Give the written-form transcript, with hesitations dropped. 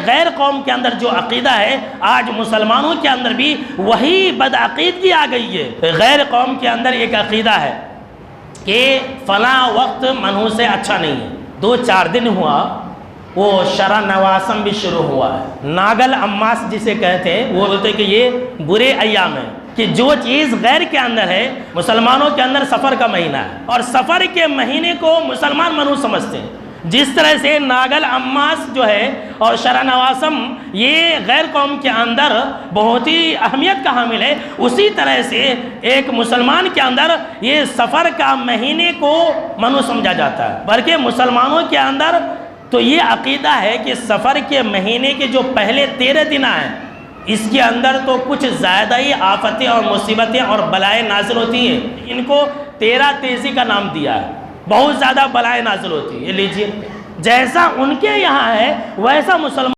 غیر قوم کے اندر جو عقیدہ ہے آج مسلمانوں کے اندر بھی وہی بدعقیدگی آ گئی ہے۔ غیر قوم کے اندر ایک عقیدہ ہے کہ فلاں وقت منحوس اچھا نہیں ہے، 2-4 دن ہوا وہ شرع نواسم بھی شروع ہوا ہے، ناگل اماس جسے کہتے ہیں، وہ بولتے ہیں کہ یہ برے ایام ہیں، کہ جو چیز غیر کے اندر ہے مسلمانوں کے اندر سفر کا مہینہ ہے، اور سفر کے مہینے کو مسلمان منحوس سمجھتے ہیں۔ جس طرح سے ناگل اماس جو ہے اور شرع نواسم یہ غیر قوم کے اندر بہت ہی اہمیت کا حامل ہے، اسی طرح سے ایک مسلمان کے اندر یہ سفر کا مہینے کو منحوس سمجھا جاتا ہے۔ بلکہ مسلمانوں کے اندر تو یہ عقیدہ ہے کہ سفر کے مہینے کے جو پہلے 13 دن ہیں اس کے اندر تو کچھ زیادہ ہی آفتیں اور مصیبتیں اور بلائیں نازل ہوتی ہیں۔ ان کو 13 تیزی کا نام دیا ہے، بہت زیادہ بلائیں نازل ہوتی ہیں۔ یہ لیجئے، جیسا ان کے یہاں ہے ویسا مسلمان